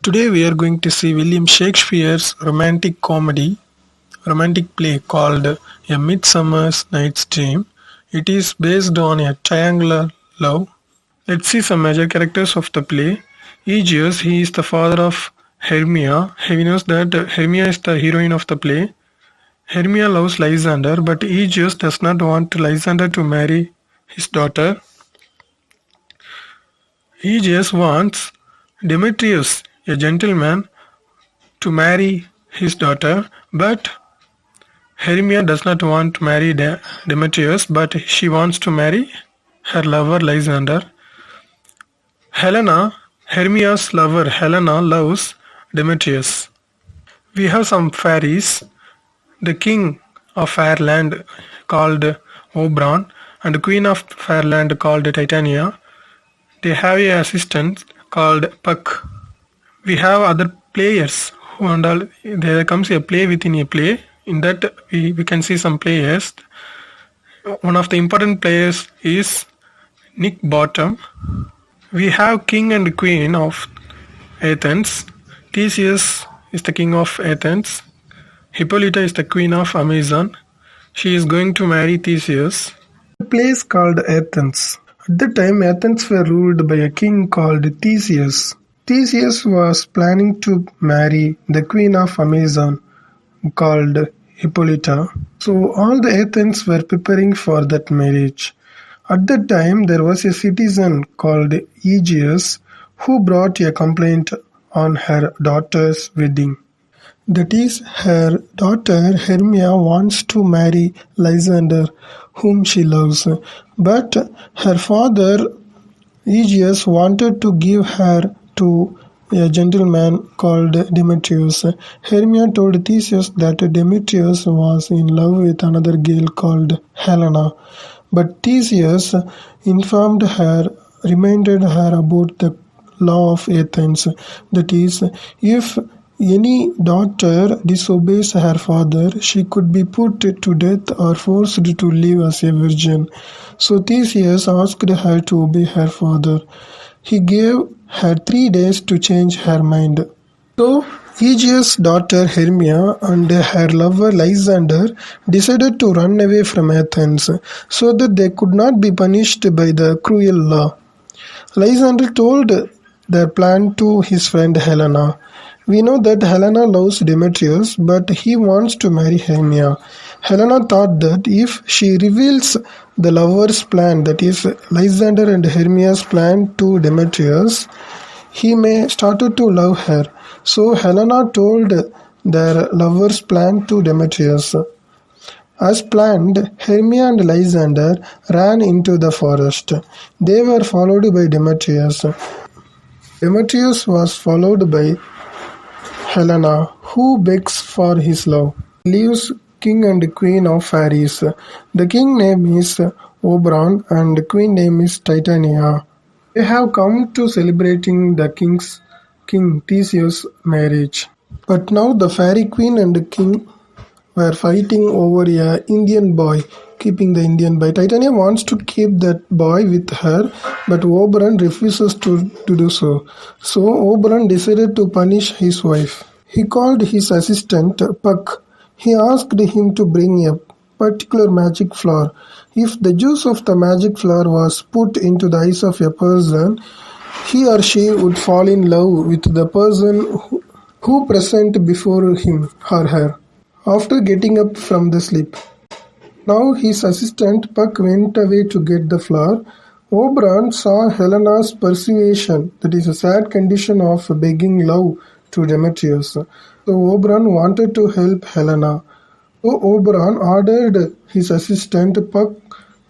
Today we are going to see William Shakespeare's romantic play called A Midsummer's Night's Dream. It is based on a triangular love. Let's see some major characters of the play. Egeus, he is the father of Hermia. He knows that Hermia is the heroine of the play. Hermia loves Lysander, but Egeus does not want Lysander to marry his daughter. Egeus wants Demetrius, a gentleman, to marry his daughter, but Hermia does not want to marry Demetrius, but she wants to marry her lover Lysander. Hermia's lover Helena, loves Demetrius. We have some fairies. The king of Fairland called Oberon and the queen of Fairland called Titania. They have an assistant called Puck. We have other players who and all. There comes a play within a play. In that we can see some players. One of the important players is Nick Bottom. We have king and queen of Athens. Theseus is the king of Athens. Hippolyta is the queen of Amazon. She is going to marry Theseus. The place called Athens. At the time, Athens were ruled by a king called Theseus. Theseus was planning to marry the queen of Amazon called Hippolyta. So all the Athens were preparing for that marriage. At that time, there was a citizen called Egeus who brought a complaint on her daughter's wedding. That is, her daughter Hermia wants to marry Lysander, whom she loves, but her father Egeus wanted to give her to a gentleman called Demetrius. Hermia told Theseus that Demetrius was in love with another girl called Helena, but Theseus reminded her about the law of Athens. That is, if any daughter disobeys her father, she could be put to death or forced to live as a virgin. So Theseus asked her to obey her father. He gave her 3 days to change her mind. So Egeus' daughter Hermia and her lover Lysander decided to run away from Athens so that they could not be punished by the cruel law. Lysander told their plan to his friend Helena. We know that Helena loves Demetrius, but he wants to marry Hermia. Helena thought that if she reveals the lovers' plan, that is, Lysander and Hermia's plan to Demetrius, he may start to love her. So Helena told their lovers' plan to Demetrius. As planned, Hermia and Lysander ran into the forest. They were followed by Demetrius. Demetrius was followed by Helena, who begs for his love. Leaves king and queen of Fairies. The king name is Oberon and the queen name is Titania. They have come to celebrating the king Theseus' marriage. But now the fairy queen and the king were fighting over a Indian boy, keeping the Indian boy. Titania wants to keep that boy with her, but Oberon refuses to do so. So Oberon decided to punish his wife. He called his assistant Puck. He asked him to bring a particular magic flower. If the juice of the magic flower was put into the eyes of a person, he or she would fall in love with the person who present before him or her after getting up from the sleep. Now his assistant Puck went away to get the flower. Oberon saw Helena's persuasion, that is a sad condition of begging love to Demetrius. So Oberon wanted to help Helena. So Oberon ordered his assistant Puck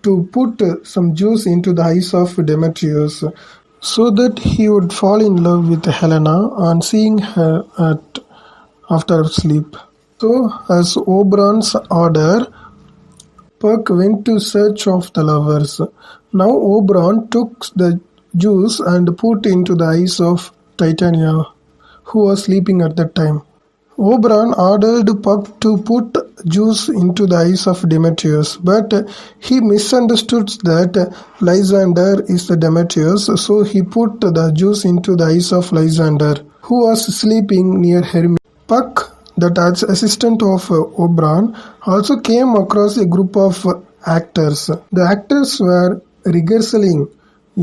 to put some juice into the eyes of Demetrius so that he would fall in love with Helena on seeing her after sleep. So as Oberon's order, Puck went to search of the lovers. Now Oberon took the juice and put into the eyes of Titania, who was sleeping at that time. Oberon ordered Puck to put juice into the eyes of Demetrius, but he misunderstood that Lysander is the Demetrius, so he put the juice into the eyes of Lysander, who was sleeping near Hermia. Puck, that assistant of Oberon, also came across a group of actors. The actors were rehearsing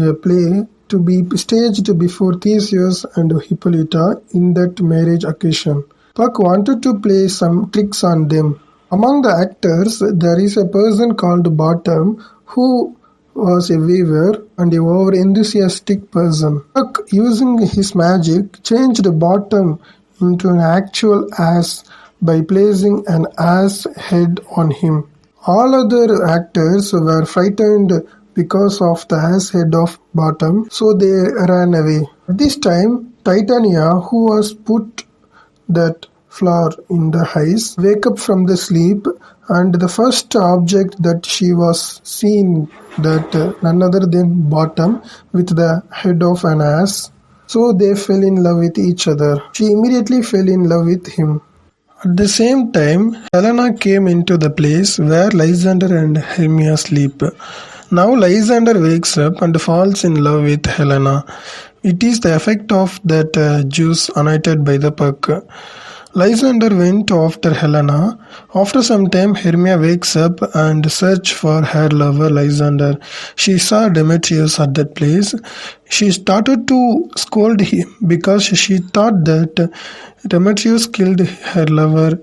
a play to be staged before Theseus and Hippolyta in that marriage occasion. Puck wanted to play some tricks on them. Among the actors, there is a person called Bottom who was a weaver and a over-enthusiastic person. Puck, using his magic, changed Bottom into an actual ass by placing an ass head on him. All other actors were frightened because of the ass head of Bottom, so they ran away. At this time, Titania, who was put that flower in the eyes, wake up from the sleep, and the first object that she was seen that none other than Bottom with the head of an ass. So they fell in love with each other. She immediately fell in love with him. At the same time, Helena came into the place where Lysander and Hermia sleep. Now Lysander wakes up and falls in love with Helena. It is the effect of that juice anointed by the Puck. Lysander went after Helena. After some time, Hermia wakes up and searches for her lover Lysander. She saw Demetrius at that place. She started to scold him because she thought that Demetrius killed her lover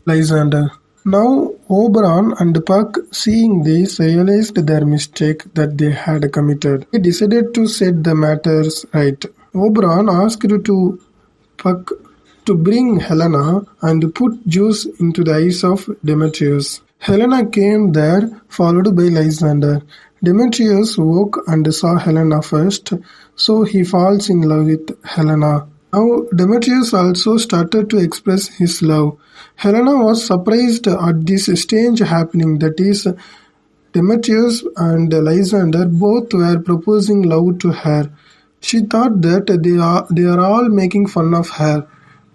Lysander. Now Oberon and Puck, seeing this, realized their mistake that they had committed. They decided to set the matters right. Oberon asked to Puck to bring Helena and put juice into the eyes of Demetrius. Helena came there, followed by Lysander. Demetrius woke and saw Helena first, so he falls in love with Helena. Now Demetrius also started to express his love. Helena was surprised at this strange happening, that is, Demetrius and Lysander both were proposing love to her. She thought that they are all making fun of her.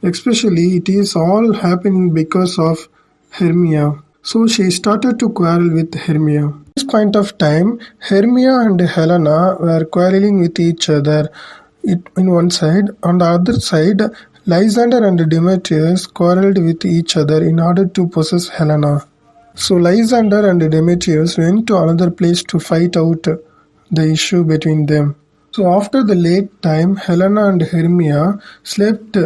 Especially it is all happening because of Hermia. So she started to quarrel with Hermia. At this point of time, Hermia and Helena were quarreling with each other in one side. On the other side, Lysander and Demetrius quarreled with each other in order to possess Helena. So Lysander and Demetrius went to another place to fight out the issue between them. So after the late time, Helena and Hermia slept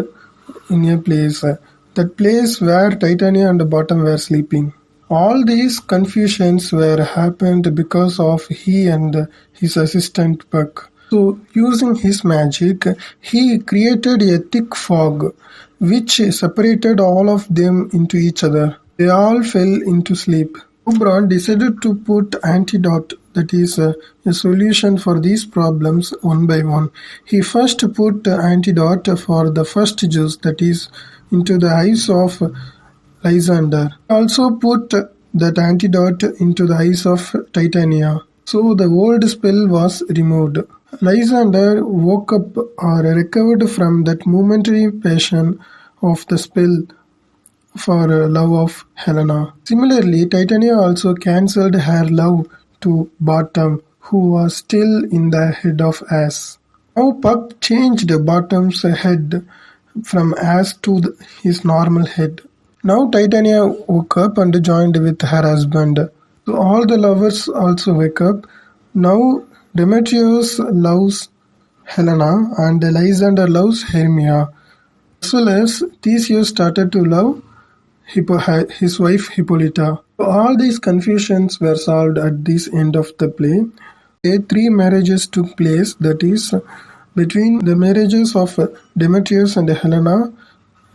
in a place, that place where Titania and Bottom were sleeping. All these confusions were happened because of he and his assistant Puck. So using his magic, he created a thick fog which separated all of them into each other. They all fell into sleep. Oberon decided to put antidote, that is a solution for these problems one by one. He first put antidote for the first juice, that is into the eyes of Lysander. He also put that antidote into the eyes of Titania. So the old spell was removed. Lysander woke up or recovered from that momentary passion of the spell for love of Helena. Similarly, Titania also cancelled her love to Bottom, who was still in the head of ass. Now Puck changed Bottom's head from ass to his normal head. Now Titania woke up and joined with her husband. So all the lovers also wake up. Now Demetrius loves Helena and Lysander loves Hermia. As well as Theseus started to love his wife Hippolyta. So all these confusions were solved at this end of the play. Three marriages took place, that is, between the marriages of Demetrius and Helena,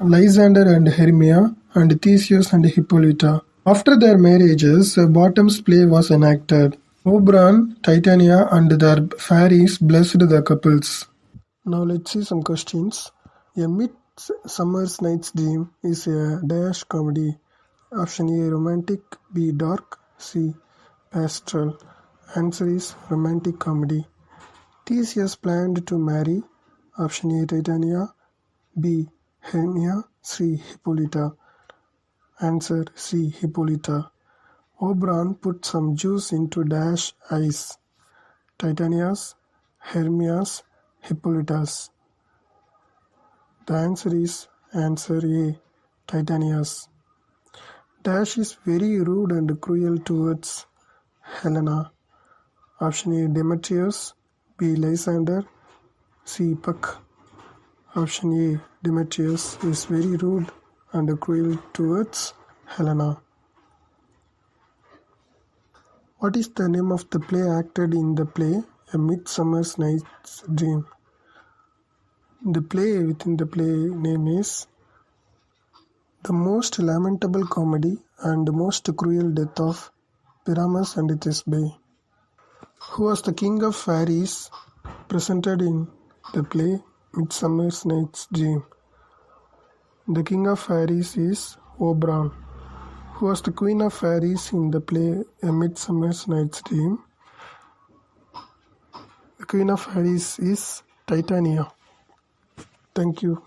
Lysander and Hermia, and Theseus and Hippolyta. After their marriages, Bottom's play was enacted. Oberon, Titania, and their fairies blessed the couples. Now let's see some questions. A Midsummer Night's Dream is a dash comedy. Option A, romantic. B, dark. C, pastoral. Answer is romantic comedy. Theseus planned to marry. Option A, Titania. B, Hermia. C, Hippolyta. Answer C, Hippolyta. Oberon put some juice into dash eyes. Titania's, Hermia's, Hippolyta's. The answer A. Titanius. Dash is very rude and cruel towards Helena. Option A. Demetrius. B. Lysander. C. Puck. Option A. Demetrius is very rude and cruel towards Helena. What is the name of the play acted in the play A Midsummer Night's Dream? The play within the play name is The Most Lamentable Comedy and Most Cruel Death of Pyramus and Thisbe. Who was the king of fairies presented in the play Midsummer Night's Dream? The king of fairies is Oberon. Who was the queen of fairies in the play A Midsummer Night's Dream? The queen of fairies is Titania. Thank you.